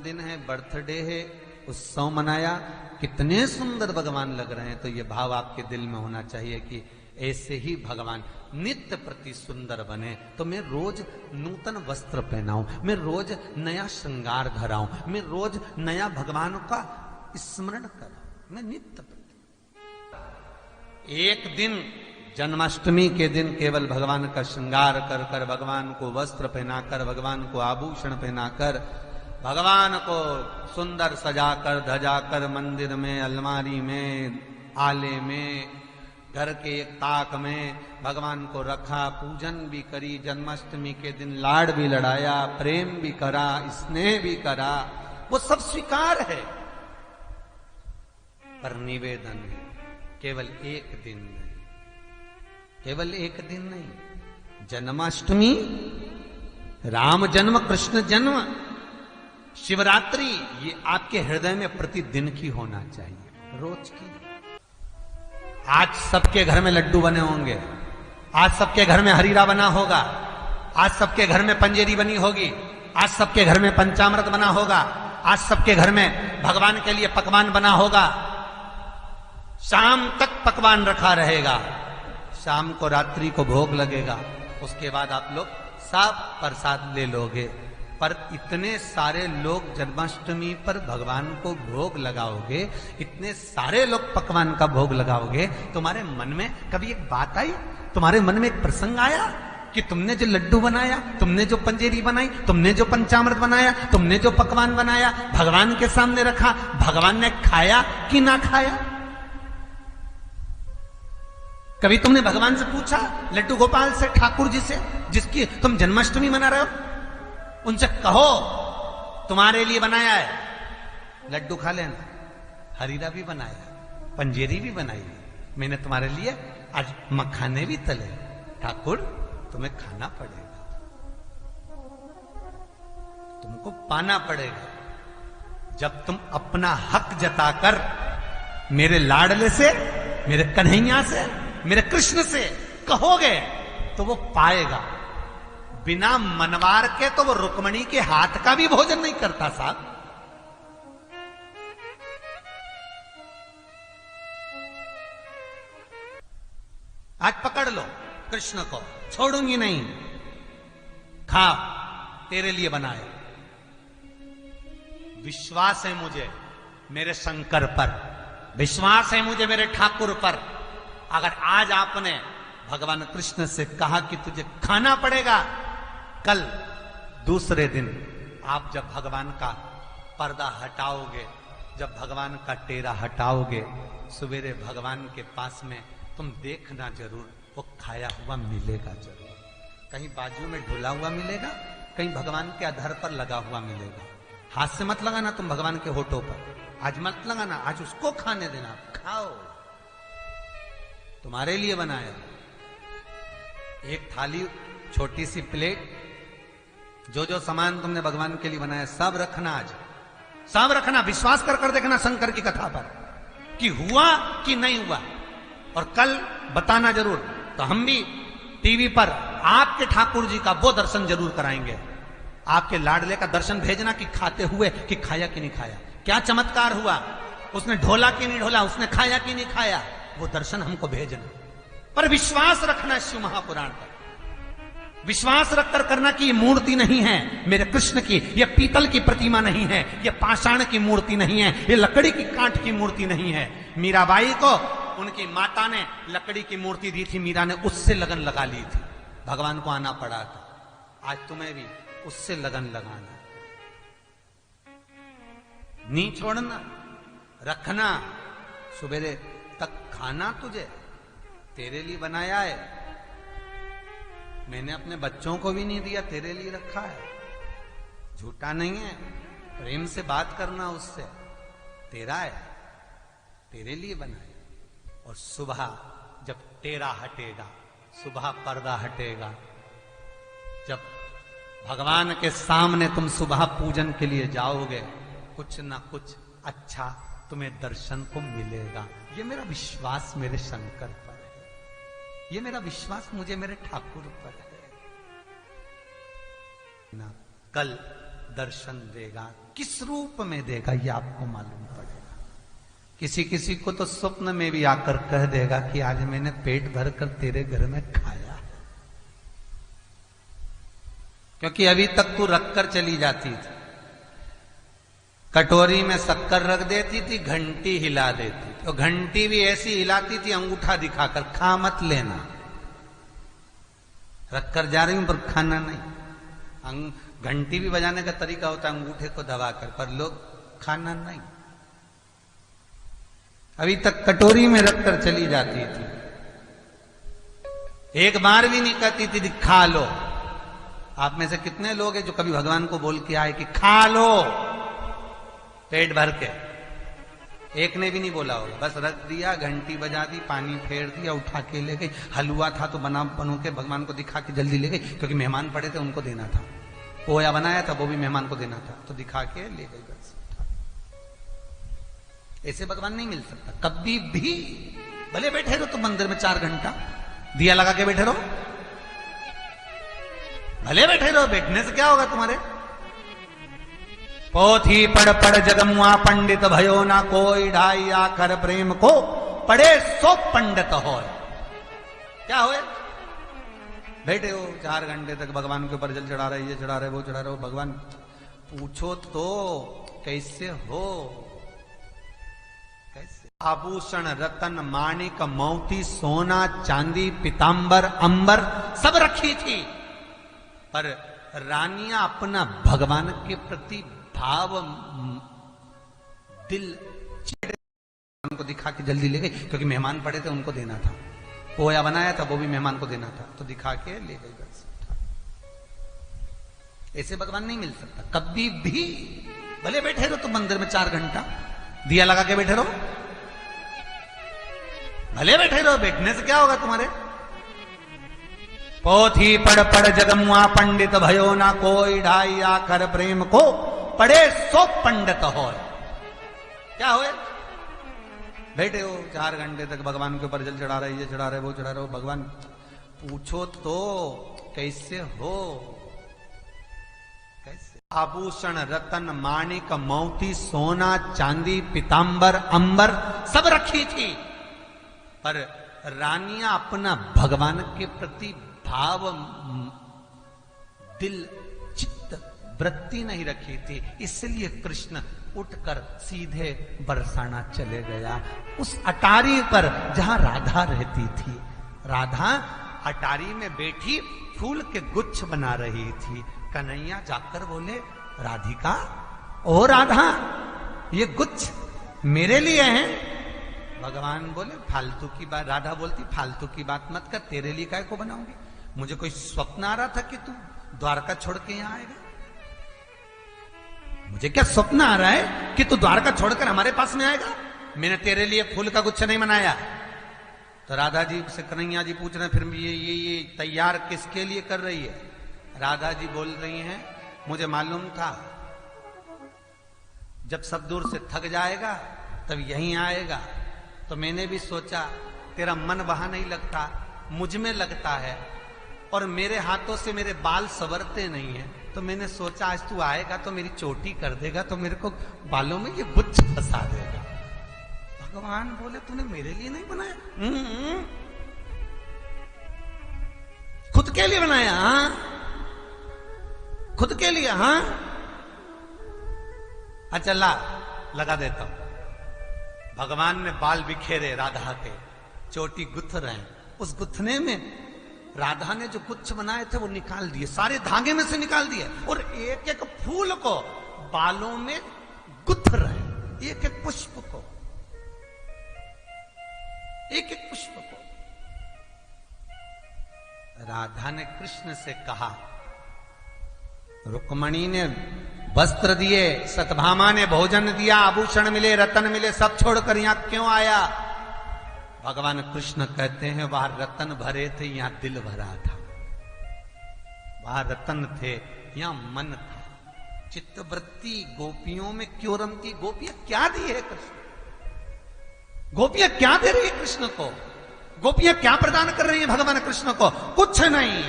दिन है, बर्थडे है, उत्सव मनाया, कितने सुंदर भगवान लग रहे हैं। तो ये भाव आपके दिल में होना चाहिए कि ऐसे ही भगवान नित्य प्रति सुंदर बने। तो मैं रोज नूतन वस्त्र पहनाऊं, मैं रोज नया श्रृंगार धराऊं, मैं रोज नया भगवान का स्मरण करूं, मैं नित्य प्रति। एक दिन जन्माष्टमी के दिन केवल भगवान का श्रृंगार कर कर, भगवान को वस्त्र पहनाकर, भगवान को आभूषण पहनाकर, भगवान को सुंदर सजाकर धजाकर मंदिर में, अलमारी में, आले में, घर के एक ताक में भगवान को रखा, पूजन भी करी, जन्माष्टमी के दिन लाड़ भी लड़ाया, प्रेम भी करा, स्नेह भी करा, वो सब स्वीकार है। पर निवेदन है केवल एक दिन नहीं, केवल एक दिन नहीं। जन्माष्टमी, राम जन्म, कृष्ण जन्म, शिवरात्रि, ये आपके हृदय में प्रतिदिन की होना चाहिए, रोज की। आज सबके घर में लड्डू बने होंगे, आज सबके घर में हरीरा बना होगा, आज सबके घर में पंजेरी बनी होगी, आज सबके घर में पंचामृत बना होगा, आज सबके घर में भगवान के लिए पकवान बना होगा। शाम तक पकवान रखा रहेगा, शाम को रात्रि को भोग लगेगा, उसके बाद आप लोग सब प्रसाद ले लोगे। पर इतने सारे लोग जन्माष्टमी पर भगवान को भोग लगाओगे, इतने सारे लोग पकवान का भोग लगाओगे, तुम्हारे मन में कभी एक बात आई, तुम्हारे मन में एक प्रसंग आया कि तुमने जो लड्डू बनाया, तुमने जो पंजेरी बनाई, तुमने जो पंचामृत बनाया, तुमने जो पकवान बनाया, भगवान के सामने रखा, भगवान ने खाया कि ना खाया? कभी तुमने भगवान से पूछा, लड्डू गोपाल से, ठाकुर जी से, जिसकी तुम जन्माष्टमी मना रहे हो, उनसे कहो तुम्हारे लिए बनाया है, लड्डू खा लेना, हरीरा भी बनाया, पंजेरी भी बनाई, मैंने तुम्हारे लिए आज मखाने भी तले, ठाकुर तुम्हें खाना पड़ेगा, तुमको पाना पड़ेगा। जब तुम अपना हक जताकर मेरे लाडले से, मेरे कन्हैया से, मेरे कृष्ण से कहोगे तो वो पाएगा। बिना मनवार के तो वो रुक्मणी के हाथ का भी भोजन नहीं करता साहब। आज पकड़ लो कृष्ण को, छोड़ूंगी नहीं, खा, तेरे लिए बनाए। विश्वास है मुझे मेरे शंकर पर, विश्वास है मुझे मेरे ठाकुर पर। अगर आज आपने भगवान कृष्ण से कहा कि तुझे खाना पड़ेगा, कल दूसरे दिन आप जब भगवान का पर्दा हटाओगे, जब भगवान का टेरा हटाओगे, सवेरे भगवान के पास में तुम देखना जरूर, वो खाया हुआ मिलेगा जरूर। कहीं बाजू में ढुला हुआ मिलेगा, कहीं भगवान के आधार पर लगा हुआ मिलेगा। हाथ से मत लगाना तुम भगवान के होठों पर, आज मत लगाना, आज उसको खाने देना, खाओ, तुम्हारे लिए बनाया। एक थाली, छोटी सी प्लेट, जो जो सामान तुमने भगवान के लिए बनाया सब रखना, आज सब रखना। विश्वास कर कर देखना शंकर की कथा पर कि हुआ कि नहीं हुआ, और कल बताना जरूर। तो हम भी टीवी पर आपके ठाकुर जी का वो दर्शन जरूर कराएंगे, आपके लाडले का दर्शन भेजना कि खाते हुए, कि खाया कि नहीं खाया, क्या चमत्कार हुआ, उसने ढोला कि नहीं ढोला, उसने खाया कि नहीं खाया, वो दर्शन हमको भेजना। पर विश्वास रखना शिव महापुराण पर, विश्वास रखकर करना कि ये मूर्ति नहीं है मेरे कृष्ण की, ये पीतल की प्रतिमा नहीं है, ये पाषाण की मूर्ति नहीं है, ये लकड़ी की कांठ की मूर्ति नहीं है। मीराबाई को उनकी माता ने लकड़ी की मूर्ति दी थी, मीरा ने उससे लगन लगा ली थी, भगवान को आना पड़ा था। आज तुम्हें भी उससे लगन लगाना, नहीं छोड़ना, रखना, सुबेरे तक खाना तुझे, तेरे लिए बनाया है। मैंने अपने बच्चों को भी नहीं दिया, तेरे लिए रखा है, झूठा नहीं है, प्रेम से बात करना उससे, तेरा है, तेरे लिए बनाया। और सुबह जब टेरा हटेगा, सुबह पर्दा हटेगा, जब भगवान के सामने तुम सुबह पूजन के लिए जाओगे, कुछ ना कुछ अच्छा तुम्हें दर्शन को मिलेगा। ये मेरा विश्वास मेरे शंकर पर है, ये मेरा विश्वास मुझे मेरे ठाकुर पर है। कल दर्शन देगा। किस रूप में देगा ये आपको मालूम पड़ेगा। किसी किसी को तो स्वप्न में भी आकर कह देगा कि आज मैंने पेट भर कर तेरे घर में खाया, क्योंकि अभी तक तू रख कर चली जाती थी, कटोरी में शक्कर रख देती थी, घंटी हिला देती थी, और घंटी भी ऐसी हिलाती थी अंगूठा दिखाकर, खा मत लेना, रख कर जा रही हूं पर खाना नहीं। घंटी भी बजाने का तरीका होता है अंगूठे को दबाकर, पर लोग खाना नहीं। अभी तक कटोरी में रखकर चली जाती थी, एक बार भी नहीं कहती थी खा लो। आप में से कितने लोग हैं जो कभी भगवान को बोल के आए कि खा लो पेट भर के? एक ने भी नहीं बोला होगा, बस रख दिया, घंटी बजा दी, पानी फेर दिया, उठा के ले गई। हलवा था तो बनो के भगवान को दिखा के जल्दी ले गई, क्योंकि मेहमान पड़े थे उनको देना था। पोया बनाया था वो भी मेहमान को देना था, तो दिखा के ले गई बस। ऐसे भगवान नहीं मिल सकता कभी भी। भले बैठे रहो तो मंदिर में 4 घंटा दिया लगा के बैठे रहो, भले बैठे रहो, बैठने से क्या होगा तुम्हारे? पोथी पढ़ जगमुआ पंडित भयो ना कोई ढाई आकर प्रेम को पढ़े सो पंडित हो। क्या हो? बैठे हो 4 घंटे तक भगवान के ऊपर जल चढ़ा रहे, ये चढ़ा रहे, वो चढ़ा रहे हो। भगवान पूछो तो कैसे हो, कैसे? आभूषण रतन माणिक मोती सोना चांदी पीतांबर अंबर सब रखी थी, पर रानियां अपना भगवान के प्रति भाव दिल उनको दिखा के जल्दी ले गई, क्योंकि मेहमान पड़े थे उनको देना था। पोया बनाया था वो भी मेहमान को देना था, तो दिखा के ले गई बस। ऐसे भगवान नहीं मिल सकता कभी भी। भले बैठे रहो तो मंदिर में 4 घंटा दिया लगा के बैठे रहो, भले बैठे रहो, बैठने से क्या होगा तुम्हारे? पोथी पढ़ जगमुआ पंडित भयो ना कोई ढाई आकर प्रेम को पढ़े सो पंडित हो। क्या हो? बैठे हो 4 घंटे तक भगवान के ऊपर जल चढ़ा रहे, ये चढ़ा रहे, वो चढ़ा रहे हो। भगवान पूछो तो कैसे हो, कैसे? आभूषण रतन माणिक मोती सोना चांदी पीतांबर अंबर सब रखी थी, पर रानियां अपना भगवान के प्रति भाव दिल चित्त वृत्ति नहीं रखी थी। इसलिए कृष्ण उठकर सीधे बरसाना चले गया उस अटारी पर जहां राधा रहती थी। राधा अटारी में बैठी फूल के गुच्छ बना रही थी। कन्हैया जाकर बोले, राधिका, ओ राधा, ये गुच्छ मेरे लिए हैं। भगवान बोले, फालतू की बात। राधा बोलती, फालतू की बात मत कर, तेरे लिए काय को बनाऊंगी? मुझे कोई स्वप्न आ रहा था कि तू द्वारका छोड़ के यहां आएगा? मुझे क्या स्वप्न आ रहा है कि तू द्वारका छोड़कर हमारे पास में आएगा? मैंने तेरे लिए फूल का गुच्छा नहीं बनाया। तो राधा जी से कन्हैया जी पूछ रहे हैं, फिर ये तैयार किसके लिए कर रही है? राधा जी बोल रही हैं, मुझे मालूम था जब सब दूर से थक जाएगा तब यहीं आएगा, तो मैंने भी सोचा तेरा मन वहां नहीं लगता, मुझ में लगता है, और मेरे हाथों से मेरे बाल संवरते नहीं है, तो मैंने सोचा आज तू आएगा तो मेरी चोटी कर देगा, तो मेरे को बालों में ये गुच्छ फंसा देगा। भगवान बोले, तूने मेरे लिए नहीं बनाया? खुद के लिए बनाया? हाँ, खुद के लिए। हाँ, अच्छा ला, लगा देता हूं। भगवान ने बाल बिखेरे राधा के, चोटी गुथ रहे हैं। उस गुथने में राधा ने जो गुच्छ बनाए थे वो निकाल दिए, सारे धागे में से निकाल दिए, और एक एक फूल को बालों में गुथ रहे, एक एक पुष्प को, एक एक पुष्प को। राधा ने कृष्ण से कहा, रुक्मणी ने वस्त्र दिए, सतभामा ने भोजन दिया, आभूषण मिले, रतन मिले, सब छोड़कर यहां क्यों आया? भगवान कृष्ण कहते हैं, वहां रतन भरे थे, यहां दिल भरा था। वहां रतन थे, यहां मन था, चित्तवृत्ति गोपियों में क्यों रमती? गोपियां क्या दी है कृष्ण? गोपियां क्या दे रही है कृष्ण को? गोपियां क्या प्रदान कर रही है भगवान कृष्ण को? कुछ नहीं।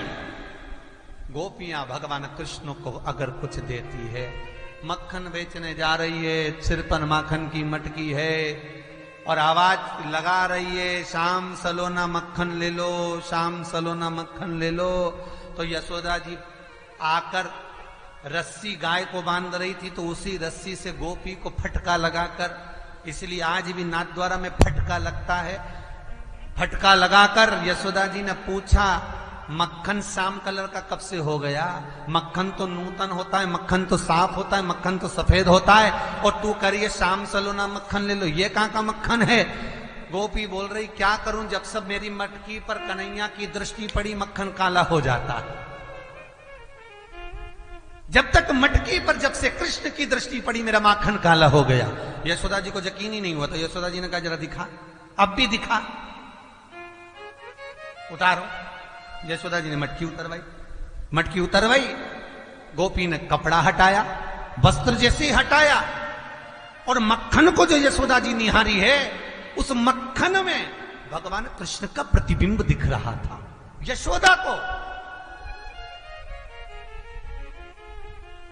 गोपियां भगवान कृष्ण को अगर कुछ देती है, मक्खन बेचने जा रही है, सिर पर माखन की मटकी है और आवाज लगा रही है, शाम सलोना मक्खन ले लो, शाम सलोना मक्खन ले लो, तो यशोदा जी आकर रस्सी गाय को बांध रही थी, तो उसी रस्सी से गोपी को फटका लगाकर, इसलिए आज भी नाथ द्वारा में फटका लगता है, फटका लगाकर यशोदा जी ने पूछा, मक्खन श्याम कलर का कब से हो गया? मक्खन तो नूतन होता है, मक्खन तो साफ होता है, मक्खन तो सफेद होता है, और तू करिए शाम सलोना मक्खन ले लो, ये कहां का मक्खन है? गोपी बोल रही, क्या करूं, जब सब मेरी मटकी पर कन्हैया की दृष्टि पड़ी मक्खन काला हो जाता है। जब तक मटकी पर जब से कृष्ण की दृष्टि पड़ी मेरा माखन काला हो गया। यशोदा जी को यकीन ही नहीं हुआ, तो यशोदा जी ने कहा, जरा दिखा, अब भी दिखा, उतारो। यशोदा जी ने मटकी उतरवाई, मटकी उतरवाई, गोपी ने कपड़ा हटाया, वस्त्र जैसे हटाया, और मक्खन को जो यशोदा जी निहारी है, उस मक्खन में भगवान कृष्ण का प्रतिबिंब दिख रहा था।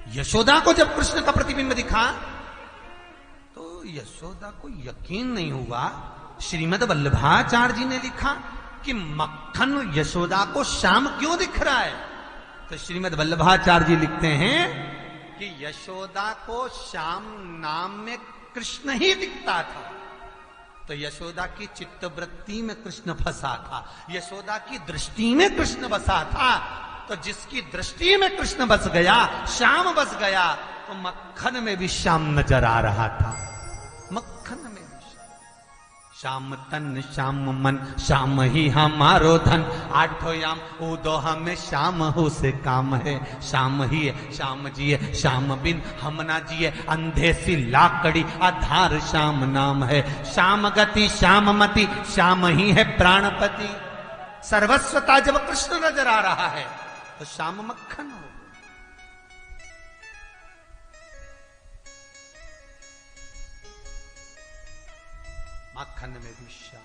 यशोदा को जब कृष्ण का प्रतिबिंब दिखा, तो यशोदा को यकीन नहीं हुआ। श्रीमद वल्लभाचार्य जी ने लिखा कि मक्खन यशोदा को श्याम क्यों दिख रहा है? तो श्रीमद वल्लभाचार्य जी लिखते हैं कि यशोदा को श्याम नाम में कृष्ण ही दिखता था, तो यशोदा की चित्तवृत्ति में कृष्ण फंसा था, यशोदा की दृष्टि में कृष्ण बसा था। तो जिसकी दृष्टि में कृष्ण बस गया, श्याम बस गया, तो मक्खन में भी श्याम नजर आ रहा था। मक्खन में श्याम तन श्याम मन, श्याम ही हमारो धन, आठों याम उदो हमें श्याम हो से काम है। श्याम ही है, श्याम जी है, श्याम बिन हम ना जिए, अंधे सी लाकड़ी आधार श्याम नाम है। श्याम गति श्याम मति, श्याम ही है प्राणपति। सर्वस्वता जब कृष्ण नजर आ रहा है, तो श्याम मक्खन हो। मक्खन में भी श्याम,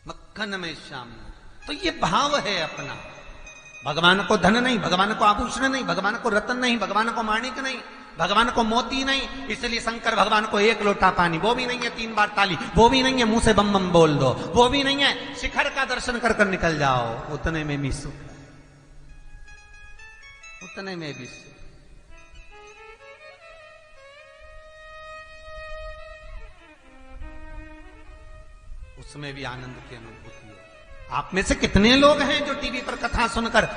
मक्खन में श्याम। तो ये भाव है अपना। भगवान को धन नहीं, भगवान को आभूषण नहीं, भगवान को रत्न नहीं, भगवान को माणिक नहीं, भगवान को मोती नहीं। इसलिए शंकर भगवान को एक लोटा पानी, वो भी नहीं है 3 बार ताली, वो भी नहीं है मुंह से बम बम बोल दो, वो भी नहीं है शिखर का दर्शन कर कर निकल जाओ। उतने में भी सुख है, उतने में भी सुख। उसमें भी आनंद की अनुभूति है। आप में से कितने लोग हैं जो टीवी पर कथा सुनकर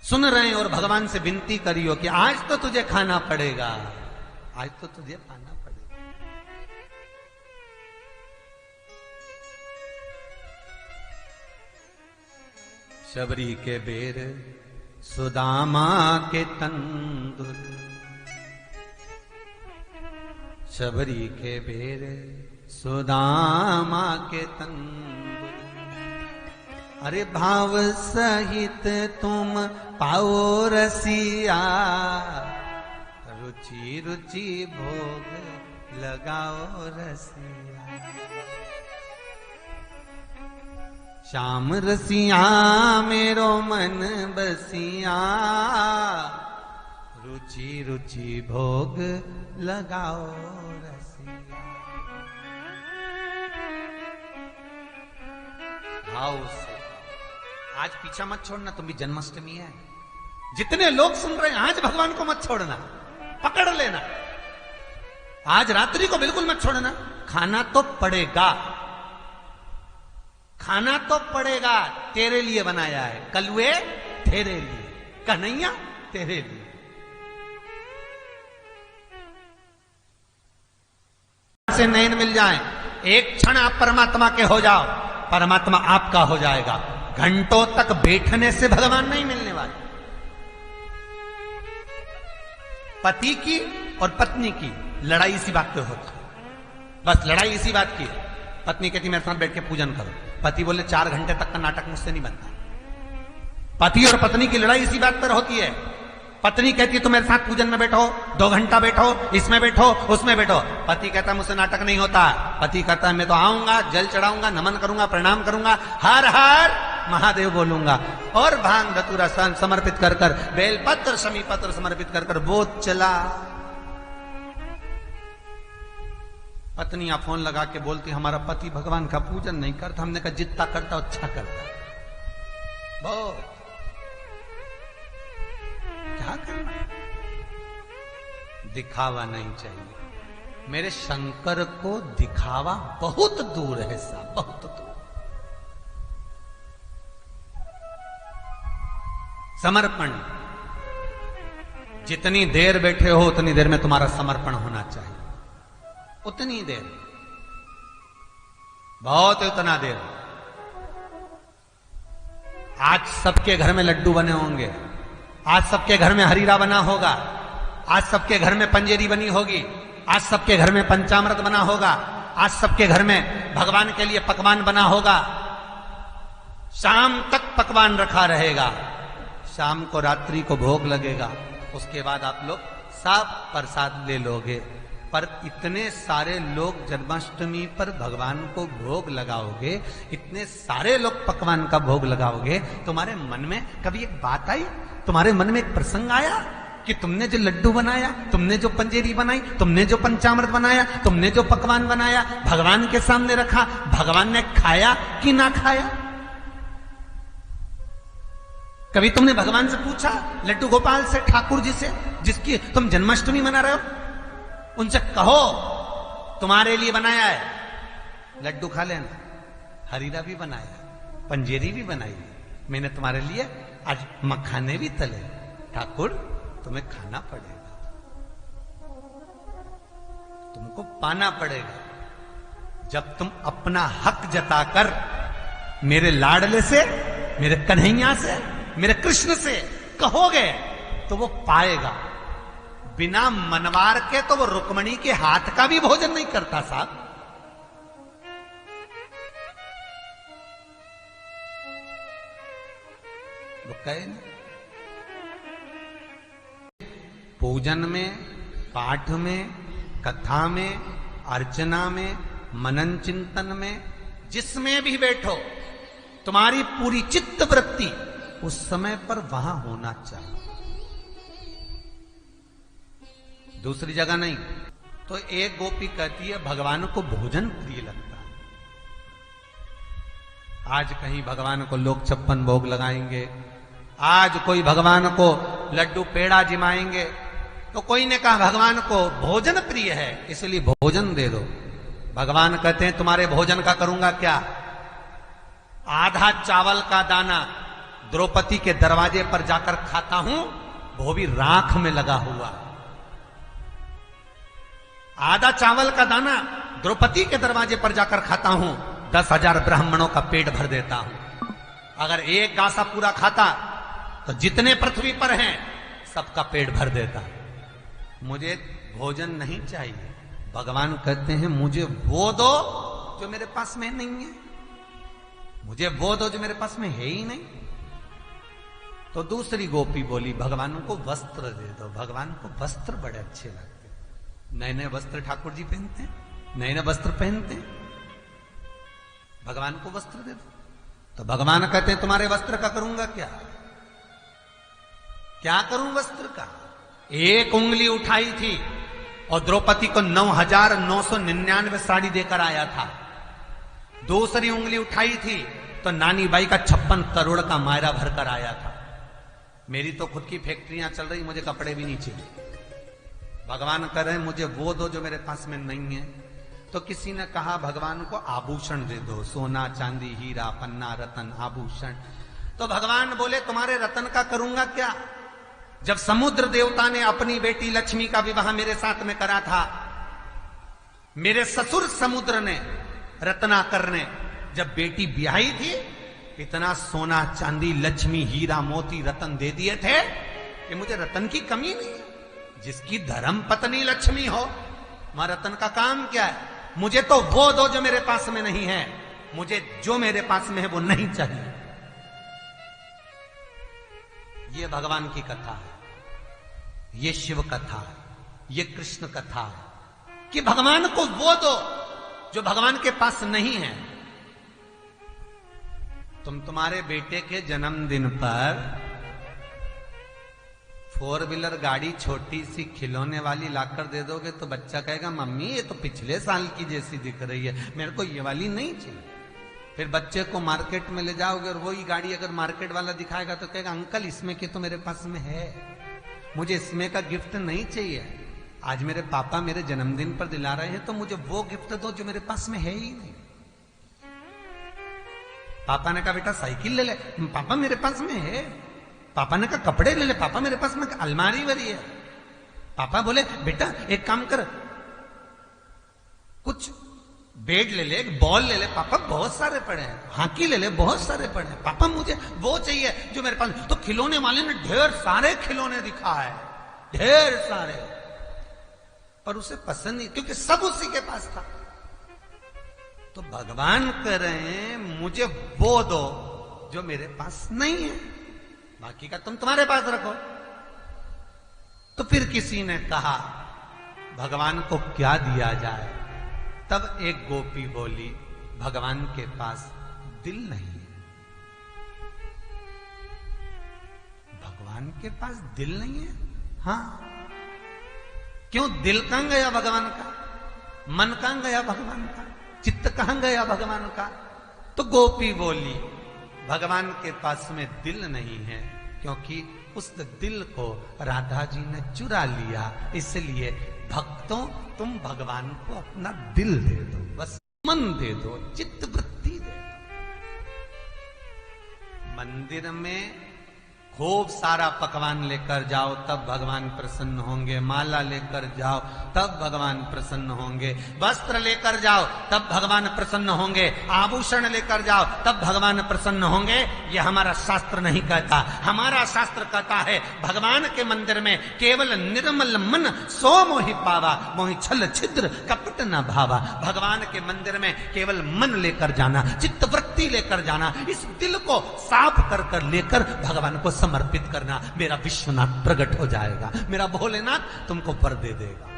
सुन रहे हैं और भगवान से विनती करियो कि आज तो तुझे खाना पड़ेगा, आज तो तुझे खाना पड़ेगा। शबरी के बेर सुदामा के तंदुर, शबरी के बेर सुदामा के तंदुर, अरे भाव सहित तुम पाओ रसिया, रुचि रुचि भोग लगाओ रसिया। श्याम रसिया मेरो मन बसिया, रुचि रुचि भोग लगाओ रसिया। भाव से आज पीछा मत छोड़ना, तुम भी जन्माष्टमी है। जितने लोग सुन रहे हैं आज भगवान को मत छोड़ना, पकड़ लेना। आज रात्रि को बिल्कुल मत छोड़ना। खाना तो पड़ेगा, खाना तो पड़ेगा। तेरे लिए बनाया है, कलुए तेरे लिए, कन्हैया तेरे लिए। से नयन मिल जाए, एक क्षण आप परमात्मा के हो जाओ, परमात्मा आपका हो जाएगा। घंटों तक बैठने से भगवान नहीं मिलने वाले। पति की और पत्नी की लड़ाई इसी बात पे होती है, बस लड़ाई इसी बात की है। पत्नी कहती मेरे साथ बैठ के पूजन करो, पति बोले 4 घंटे तक का नाटक मुझसे नहीं बनता। पति और पत्नी की लड़ाई इसी बात पर होती है। पत्नी कहती है तुम मेरे साथ पूजन में बैठो, 2 घंटा बैठो, इसमें बैठो, उसमें बैठो। पति कहता है मुझसे नाटक नहीं होता। पति कहता है मैं तो आऊंगा, जल चढ़ाऊंगा, नमन करूंगा, प्रणाम करूंगा, हर हर महादेव बोलूंगा। और भांग धतूरा समर्पित कर कर, बेलपत्र शमी पत्र समर्पित कर कर बोध चला। पत्नियां फोन लगा के बोलती हमारा पति भगवान का पूजन नहीं करता। हमने कहा जितना करता अच्छा करता। बहुत क्या करना, दिखावा नहीं चाहिए। मेरे शंकर को दिखावा बहुत दूर है साहब, बहुत दूर। समर्पण, जितनी देर बैठे हो उतनी देर में तुम्हारा समर्पण होना चाहिए। उतनी देर, बहुत उतना देर। आज सबके घर में लड्डू बने होंगे, आज सबके घर में हरीरा बना होगा, आज सबके घर में पंजेरी बनी होगी, आज सबके घर में पंचामृत बना होगा, आज सबके घर में भगवान के लिए पकवान बना होगा। शाम तक पकवान रखा रहेगा, शाम को रात्रि को भोग लगेगा, उसके बाद आप लोग सब प्रसाद ले लोगे। पर इतने सारे लोग जन्माष्टमी पर भगवान को भोग लगाओगे, इतने सारे लोग पकवान का भोग लगाओगे, तुम्हारे मन में कभी एक बात आई, तुम्हारे मन में एक प्रसंग आया कि तुमने जो लड्डू बनाया, तुमने जो पंजेरी बनाई, तुमने जो पंचामृत बनाया, तुमने जो पकवान बनाया, भगवान के सामने रखा, भगवान ने खाया कि ना खाया? कभी तुमने भगवान से पूछा, लड्डू गोपाल से, ठाकुर जी से, जिसकी तुम जन्माष्टमी मना रहे हो, उनसे कहो तुम्हारे लिए बनाया है, लड्डू खा लेना, हरीरा भी बनाया, पंजेरी भी बनाई, मैंने तुम्हारे लिए आज मखाने भी तले, ठाकुर तुम्हें खाना पड़ेगा, तुमको पाना पड़ेगा। जब तुम अपना हक जताकर मेरे लाडले से, मेरे कन्हैया से, मेरे कृष्ण से कहोगे तो वो पाएगा। बिना मनवार के तो वो रुक्मणी के हाथ का भी भोजन नहीं करता साहब। पूजन में, पाठ में, कथा में, अर्चना में, मनन चिंतन में, जिसमें भी बैठो, तुम्हारी पूरी चित्त वृत्ति उस समय पर वहां होना चाहिए, दूसरी जगह नहीं। तो एक गोपी कहती है भगवान को भोजन प्रिय लगता है। आज कहीं भगवान को लोग 56 भोग लगाएंगे, आज कोई भगवान को लड्डू पेड़ा जिमाएंगे, तो कोई ने कहा भगवान को भोजन प्रिय है इसलिए भोजन दे दो। भगवान कहते हैं तुम्हारे भोजन का करूंगा क्या? आधा चावल का दाना द्रौपदी के दरवाजे पर जाकर खाता हूं, वो भी राख में लगा हुआ। आधा चावल का दाना द्रौपदी के दरवाजे पर जाकर खाता हूं, 10,000 ब्राह्मणों का पेट भर देता हूं। अगर एक गासा पूरा खाता तो जितने पृथ्वी पर हैं सबका पेट भर देता। मुझे भोजन नहीं चाहिए। भगवान कहते हैं मुझे वो दो जो मेरे पास में नहीं है, मुझे वो दो जो मेरे पास में है ही नहीं। तो दूसरी गोपी बोली भगवान को वस्त्र दे दो। भगवान को वस्त्र बड़े अच्छे लगते, नए नए वस्त्र ठाकुर जी पहनते हैं, नए नए वस्त्र पहनते हैं, भगवान को वस्त्र दे दो। तो भगवान कहते हैं तुम्हारे वस्त्र का करूंगा क्या? क्या करूं वस्त्र का? एक उंगली उठाई थी और द्रौपदी को 9,999 साड़ी देकर आया था। दूसरी उंगली उठाई थी तो नानी बाई का 56 करोड़ का मायरा भरकर आया था। मेरी तो खुद की फैक्ट्रियां चल रही, मुझे कपड़े भी नहीं चाहिए। भगवान कह रहे हैं मुझे वो दो जो मेरे पास में नहीं है। तो किसी ने कहा भगवान को आभूषण दे दो, सोना चांदी हीरा पन्ना रतन आभूषण। तो भगवान बोले तुम्हारे रतन का करूंगा क्या? जब समुद्र देवता ने अपनी बेटी लक्ष्मी का विवाह मेरे साथ में करा था, मेरे ससुर समुद्र ने रत्नाकर ने जब बेटी ब्याही थी, इतना सोना चांदी लक्ष्मी हीरा मोती रतन दे दिए थे कि मुझे रतन की कमी नहीं। जिसकी धर्म पत्नी लक्ष्मी हो, वहां रतन का काम क्या है? मुझे तो वो दो जो मेरे पास में नहीं है, मुझे जो मेरे पास में है वो नहीं चाहिए। ये भगवान की कथा है, ये शिव कथा है, ये कृष्ण कथा है कि भगवान को वो दो जो भगवान के पास नहीं है। तुम तुम्हारे बेटे के जन्मदिन पर 4 व्हीलर गाड़ी छोटी सी खिलौने वाली लाकर दे दोगे तो बच्चा कहेगा मम्मी ये तो पिछले साल की जैसी दिख रही है, मेरे को ये वाली नहीं चाहिए। फिर बच्चे को मार्केट में ले जाओगे और वही गाड़ी अगर मार्केट वाला दिखाएगा तो कहेगा अंकल इसमें की तो मेरे पास में है, मुझे इसमें का गिफ्ट नहीं चाहिए। आज मेरे पापा मेरे जन्मदिन पर दिला रहे हैं तो मुझे वो गिफ्ट दो जो मेरे पास में है ही नहीं। पापा ने कहा बेटा साइकिल ले ले, पापा मेरे पास में है। पापा ने कहा कपड़े ले ले, पापा मेरे पास में अलमारी भरी है। पापा बोले बेटा एक काम कर, कुछ बेड ले ले, एक बॉल ले ले, पापा बहुत सारे पड़े हैं, हॉकी ले ले, बहुत सारे पड़े हैं, पापा मुझे वो चाहिए जो मेरे पास। तो खिलौने वाले ने ढेर सारे खिलौने दिखा है, ढेर सारे, पर उसे पसंद नहीं क्योंकि सब उसी के पास था। तो भगवान कह रहे हैं मुझे वो दो जो मेरे पास नहीं है, बाकी का तुम तुम्हारे पास रखो। तो फिर किसी ने कहा भगवान को क्या दिया जाए? तब एक गोपी बोली भगवान के पास दिल नहीं है। भगवान के पास दिल नहीं है? हाँ, क्यों? दिल कहां गया भगवान का? मन कहां गया भगवान का? चित्त कहां गया भगवान का? तो गोपी बोली भगवान के पास में दिल नहीं है क्योंकि उस दिल को राधा जी ने चुरा लिया, इसलिए भक्तों तुम भगवान को अपना दिल दे दो, बस मन दे दो, चित्त वृत्ति दे दो। मंदिर में खूब सारा पकवान लेकर जाओ तब भगवान प्रसन्न होंगे, माला लेकर जाओ तब भगवान प्रसन्न होंगे, वस्त्र लेकर जाओ तब भगवान प्रसन्न होंगे, आभूषण लेकर जाओ तब भगवान प्रसन्न होंगे। ये हमारा शास्त्र नहीं कहता। हमारा शास्त्र कहता है भगवान के मंदिर में केवल निर्मल मन सो मोहि पावा, मोहि छल छिद्र कपट न भावा। भगवान के मंदिर में केवल मन लेकर जाना, चित्त वृत्ति लेकर जाना, इस दिल को साफ कर कर लेकर भगवान को समर्पित करना। मेरा विश्वनाथ प्रकट हो जाएगा, मेरा भोलेनाथ तुमको वर दे देगा।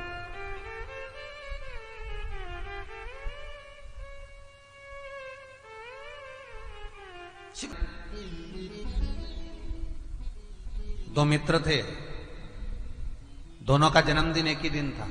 दो मित्र थे, दोनों का जन्मदिन एक ही दिन था।